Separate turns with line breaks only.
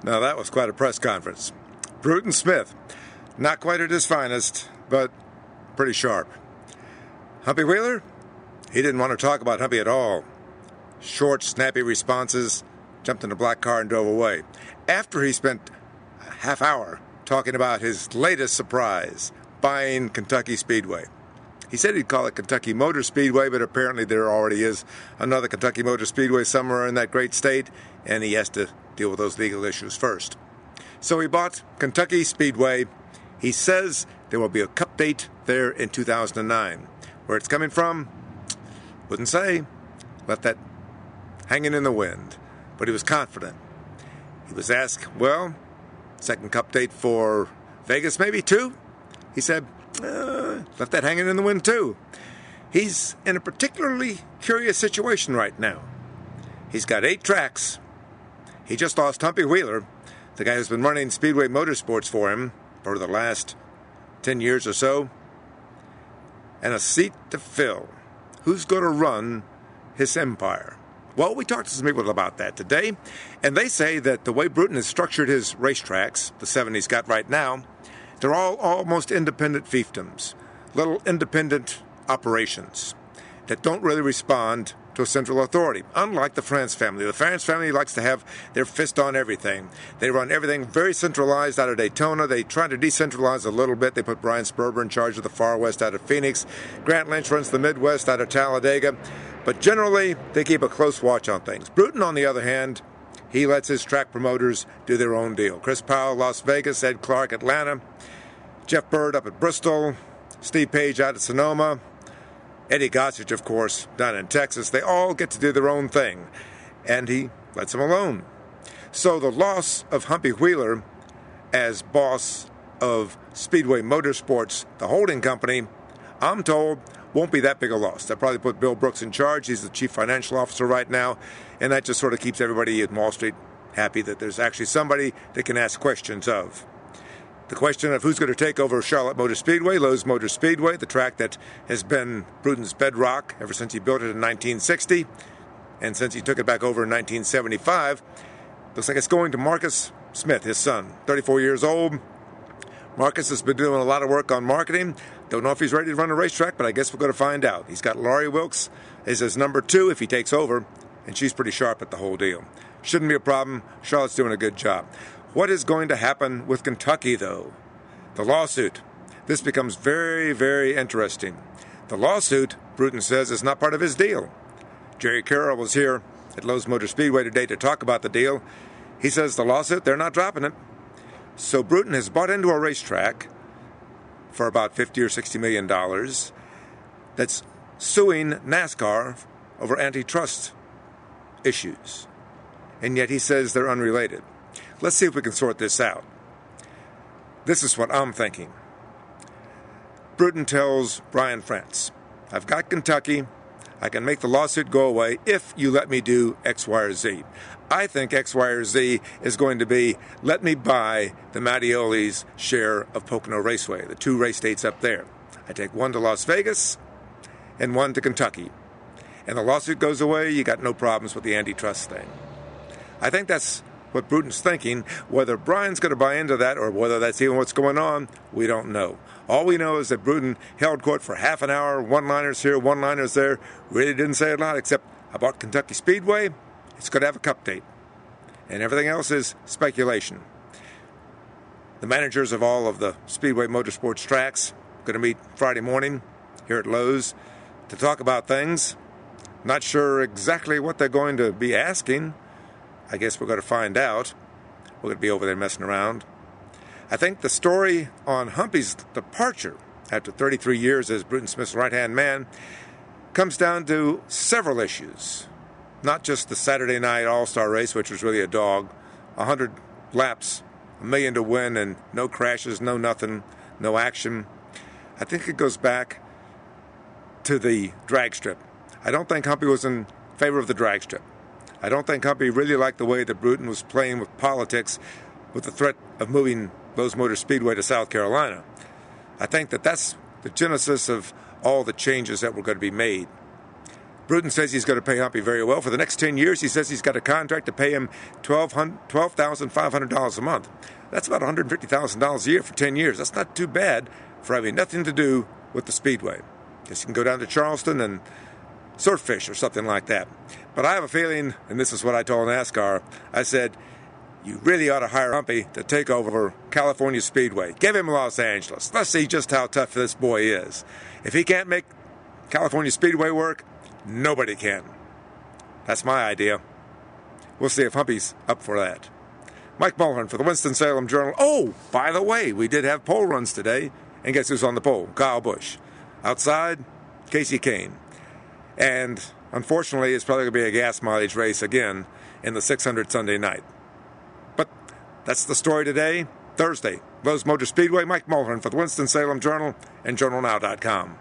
Now that was quite a press conference. Bruton Smith, not quite at his finest, but pretty sharp. Humpy Wheeler, he didn't want to talk about Humpy at all. Short, snappy responses, jumped in a black car and drove away. After he spent a half hour talking about his latest surprise, buying Kentucky Speedway. He said he'd call it Kentucky Motor Speedway, but apparently there already is another Kentucky Motor Speedway somewhere in that great state, and he has to deal with those legal issues first. So he bought Kentucky Speedway. He says there will be a cup date there in 2009. Where it's coming from, wouldn't say. Left that hanging in the wind. But he was confident. He was asked, well, second cup date for Vegas, maybe too? He said, left that hanging in the wind too. He's in a particularly curious situation right now. He's got 8 tracks. He just lost Humpy Wheeler, the guy who's been running Speedway Motorsports for him for the last 10 years or so, and a seat to fill. Who's going to run his empire? Well, we talked to some people about that today, and they say that the way Bruton has structured his racetracks, the 7 he's got right now, they're all almost independent fiefdoms, little independent operations that don't really respond to a central authority, unlike the France family. The France family likes to have their fist on everything. They run everything very centralized out of Daytona. They try to decentralize a little bit. They put Brian Sperber in charge of the Far West out of Phoenix. Grant Lynch runs the Midwest out of Talladega. But generally, they keep a close watch on things. Bruton, on the other hand, he lets his track promoters do their own deal. Chris Powell, Las Vegas, Ed Clark, Atlanta, Jeff Bird up at Bristol, Steve Page out at Sonoma, Eddie Gossage, of course, down in Texas. They all get to do their own thing, and he lets them alone. So the loss of Humpy Wheeler as boss of Speedway Motorsports, the holding company, I'm told, won't be that big a loss. They'll probably put Bill Brooks in charge. He's the chief financial officer right now, and that just sort of keeps everybody at Wall Street happy that there's actually somebody they can ask questions of. The question of who's going to take over Charlotte Motor Speedway, Lowe's Motor Speedway, the track that has been Bruton's bedrock ever since he built it in 1960, and since he took it back over in 1975, looks like it's going to Marcus Smith, his son, 34 years old. Marcus has been doing a lot of work on marketing. Don't know if he's ready to run a racetrack, but I guess we're going to find out. He's got Laurie Wilkes as his number 2 if he takes over, and she's pretty sharp at the whole deal. Shouldn't be a problem. Charlotte's doing a good job. What is going to happen with Kentucky, though? The lawsuit. This becomes very, very interesting. The lawsuit, Bruton says, is not part of his deal. Jerry Carroll was here at Lowe's Motor Speedway today to talk about the deal. He says the lawsuit, they're not dropping it. So Bruton has bought into a racetrack for about $50 or $60 million that's suing NASCAR over antitrust issues. And yet he says they're unrelated. Let's see if we can sort this out. This is what I'm thinking. Bruton tells Brian France, I've got Kentucky. I can make the lawsuit go away if you let me do X, Y, or Z. I think X, Y, or Z is going to be, let me buy the Mattioli's share of Pocono Raceway, the 2 race dates up there. I take one to Las Vegas and one to Kentucky. And the lawsuit goes away, you got no problems with the antitrust thing. I think that's what Bruton's thinking. Whether Brian's going to buy into that or whether that's even what's going on, we don't know. All we know is that Bruton held court for half an hour, one-liners here, one-liners there. Really didn't say a lot except I bought Kentucky Speedway. It's going to have a cup date. And everything else is speculation. The managers of all of the Speedway Motorsports tracks are going to meet Friday morning here at Lowe's to talk about things. Not sure exactly what they're going to be asking. I guess we're going to find out. We're going to be over there messing around. I think the story on Humpy's departure after 33 years as Bruton Smith's right-hand man comes down to several issues. Not just the Saturday night All-Star race, which was really a dog. 100 laps, $1 million to win, and no crashes, no nothing, no action. I think it goes back to the drag strip. I don't think Humpy was in favor of the drag strip. I don't think Humpy really liked the way that Bruton was playing with politics with the threat of moving Lowe's Motor Speedway to South Carolina. I think that that's the genesis of all the changes that were going to be made. Bruton says he's going to pay Humpy very well. For the next 10 years, he says he's got a contract to pay him $12,500 a month. That's about $150,000 a year for 10 years. That's not too bad for having nothing to do with the Speedway. Guess you can go down to Charleston and surf fish or something like that. But I have a feeling, and this is what I told NASCAR, I said, you really ought to hire Humpy to take over California Speedway. Give him Los Angeles. Let's see just how tough this boy is. If he can't make California Speedway work, nobody can. That's my idea. We'll see if Humpy's up for that. Mike Mulhern for the Winston-Salem Journal. Oh, by the way, we did have pole runs today. And guess who's on the pole? Kyle Busch. Outside, Casey Kane. And unfortunately, it's probably going to be a gas mileage race again in the 600 Sunday night. But that's the story today, Thursday. Lowe's Motor Speedway, Mike Mulhern for the Winston-Salem Journal and JournalNow.com.